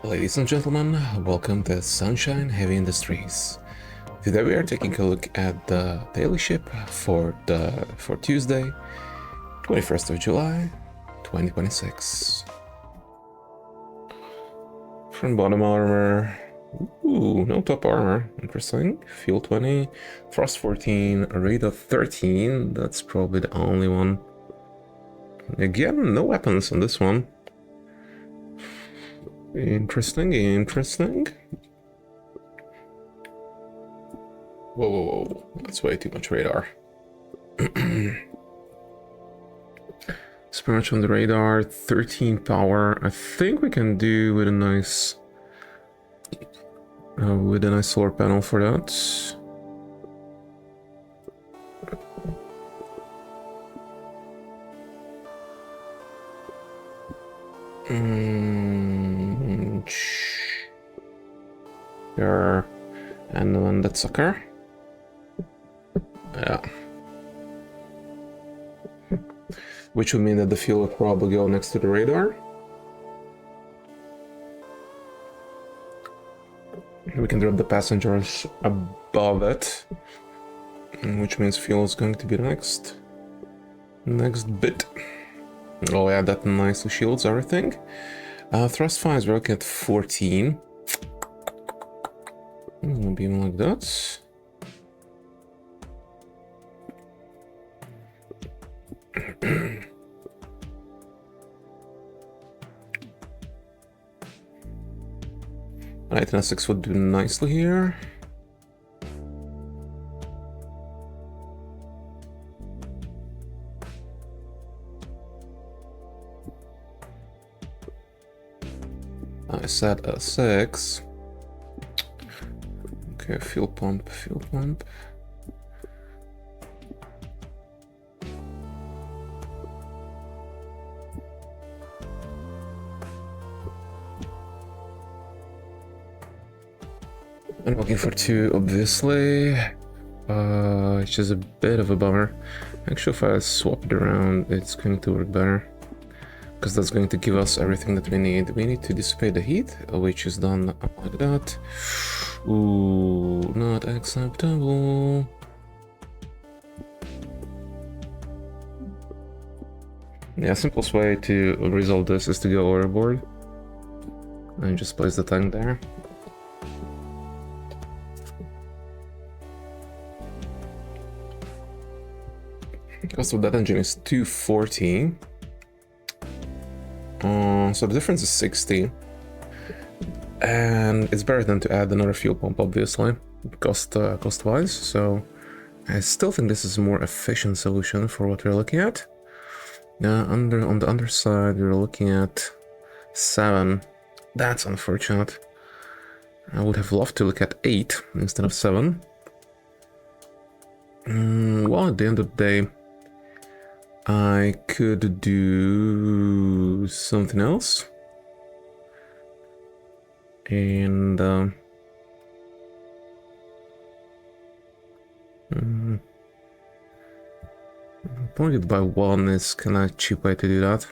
Ladies and gentlemen, welcome to Sunshine Heavy Industries. Today we are taking a look at the daily ship for Tuesday, 21st of July, 2026. From bottom armor, no top armor, interesting. Fuel 20, thrust 14, radar 13, that's probably the only one. Again, no weapons on this one. Interesting. Whoa, that's way too much radar. It's pretty much on the radar, 13 power. I think we can do with a nice solar panel for that. There, and then that sucker. Yeah. Which would mean that the fuel would probably go next to the radar. We can drop the passengers above it, which means fuel is going to be the next bit. Oh yeah, that nicely shields everything. Thrust 5, we're looking at 14. Beam like that. Right, and a 6 would do nicely here. I said a 6. Okay, fuel pump. I'm looking for 2, obviously. It's just a bit of a bummer. Actually, if I swap it around, it's going to work better. Because that's going to give us everything that we need. We need to dissipate the heat, which is done like that. Ooh, not acceptable. Yeah, simplest way to resolve this is to go overboard. And just place the tank there. Cost of that engine is 240. So the difference is 60. And it's better than to add another fuel pump, obviously, cost-wise. So I still think this is a more efficient solution for what we're looking at. On the underside, we're looking at 7. That's unfortunate. I would have loved to look at 8 instead of 7. Well, at the end of the day, I could do something else. And pointed by 1 is kind of cheap way to do that.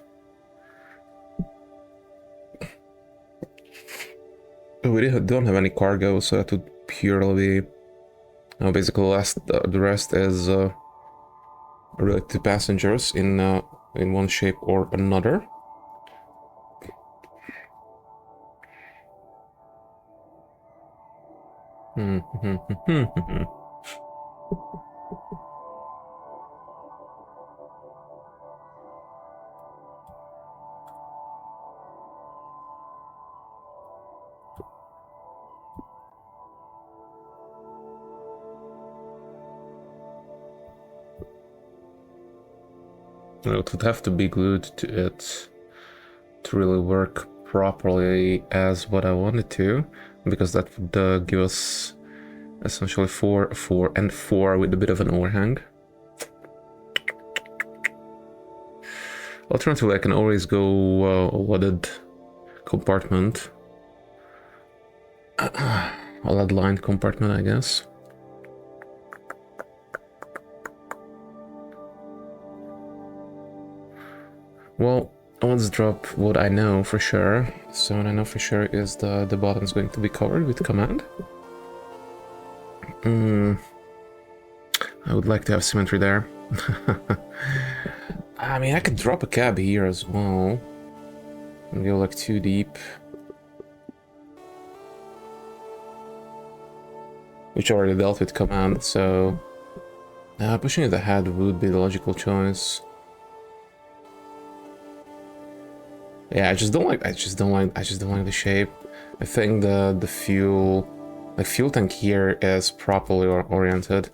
We don't have any cargo, so that would purely be basically the rest is related to passengers in one shape or another. It would have to be glued to it to really work properly as what I wanted to, because that would give us essentially 4, 4, and 4 with a bit of an overhang. Alternatively, I can always go a loaded compartment. A lead line compartment, I guess. Well, let's drop what I know for sure. So what I know for sure is the bottom is going to be covered with command. I would like to have symmetry there. I mean, I could drop a cab here as well and go like too deep, which already dealt with command, so pushing it ahead would be the logical choice. Yeah, I just don't like the shape. I think the fuel tank here is properly oriented.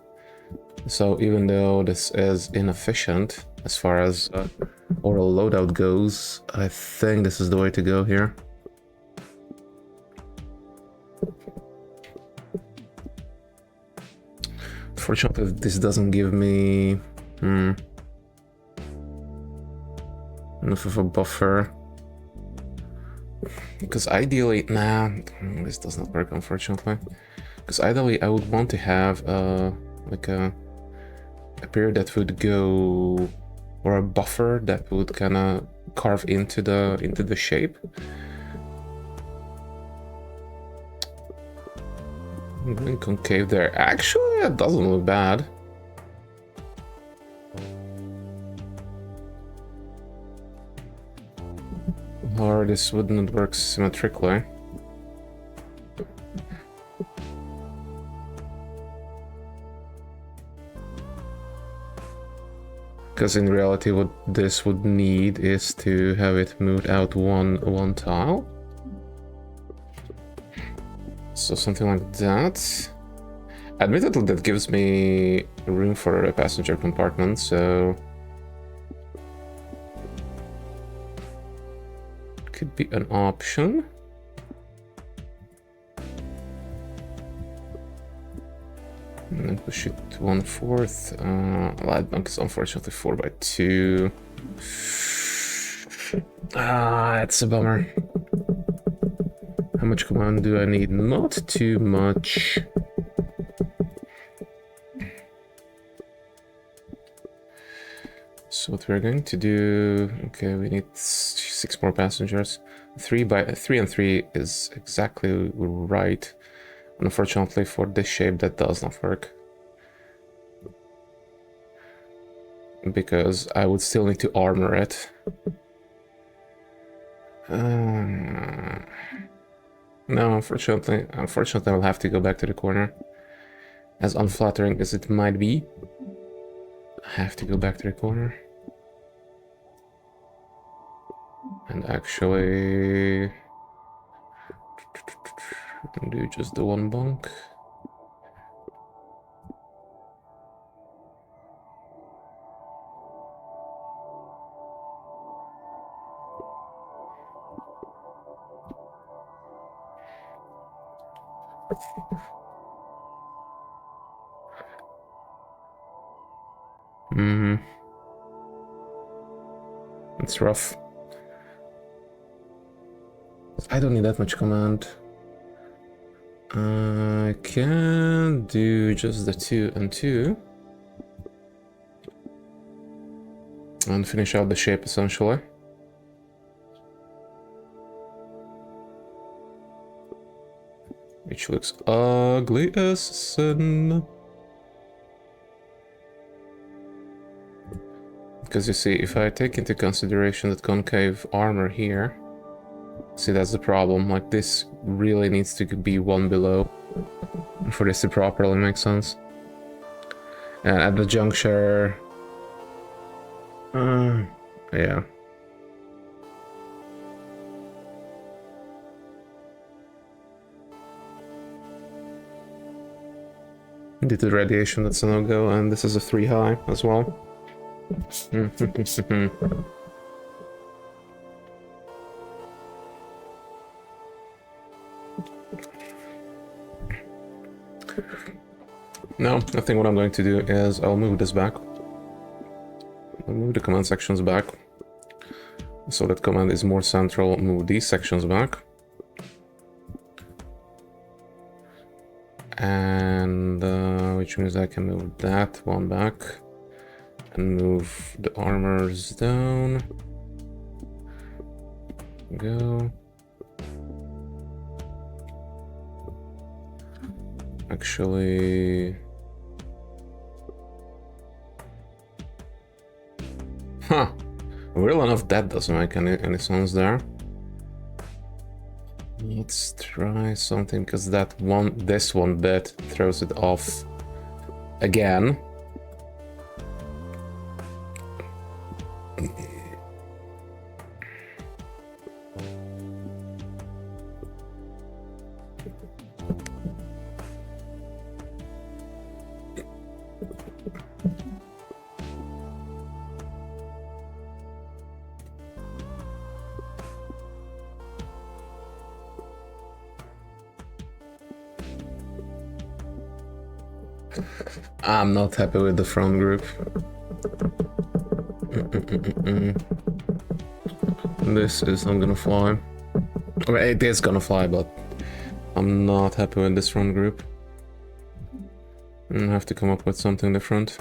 So even though this is inefficient as far as oral loadout goes, I think this is the way to go here. Unfortunately, this doesn't give me enough of a buffer. Because ideally, this does not work, unfortunately. Because ideally, I would want to have like a period that would go, or a buffer that would kind of carve into the shape. I'm going concave there. Actually, it doesn't look bad. Or this wouldn't work symmetrically. Because in reality, what this would need is to have it moved out one tile. So something like that. Admittedly, that gives me room for a passenger compartment, so could be an option. And then push it 1/4. Light bank is unfortunately 4x2. It's a bummer. How much command do I need? Not too much. So what we're going to do, okay, we need 6 more passengers. 3 and 3 is exactly right. Unfortunately, for this shape, that does not work. Because I would still need to armor it. No, unfortunately, I'll have to go back to the corner. As unflattering as it might be, I have to go back to the corner. And actually do just the one bunk. It's rough. I don't need that much command. I can do just the 2 and 2. And finish out the shape, essentially. Which looks ugly as sin. Because you see, if I take into consideration that concave armor here, see, that's the problem. Like, this really needs to be one below for this to properly make sense. And at the juncture, yeah. Due to radiation, that's a no-go, and this is a 3 high as well. No, I think what I'm going to do is I'll move this back. I'll move the command sections back. So that command is more central, move these sections back. And which means I can move that one back. And move the armors down. Go. Actually... Huh. Real enough, that doesn't make any sense there. Let's try something, because this one bit throws it off again. I'm not happy with the front group. This is not gonna fly. I mean, it is gonna fly, but I'm not happy with this front group. I have to come up with something different.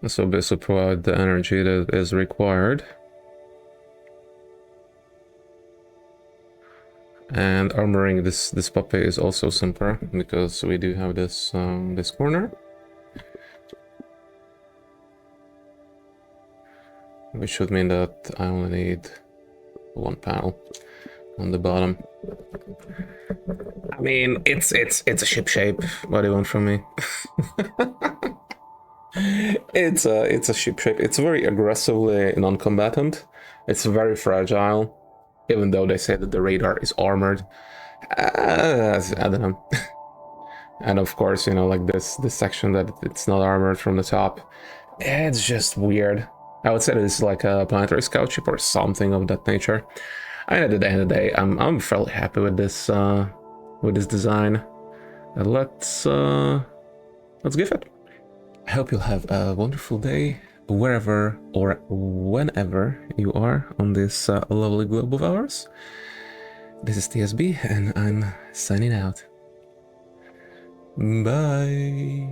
So this will provide the energy that is required. And armoring this puppy is also simpler, because we do have this this corner, which should mean that I only need one panel on the bottom. I mean, it's a ship shape. What do you want from me? It's a ship shape. It's very aggressively non-combatant. It's very fragile, even though they say that the radar is armored. I don't know. And of course, you know, like this section that it's not armored from the top. It's just weird. I would say that it's like a planetary scout ship or something of that nature. And at the end of the day, I'm fairly happy with this design. Let's give it. I hope you'll have a wonderful day wherever or whenever you are on this lovely globe of ours. This is TSB, and I'm signing out. Bye.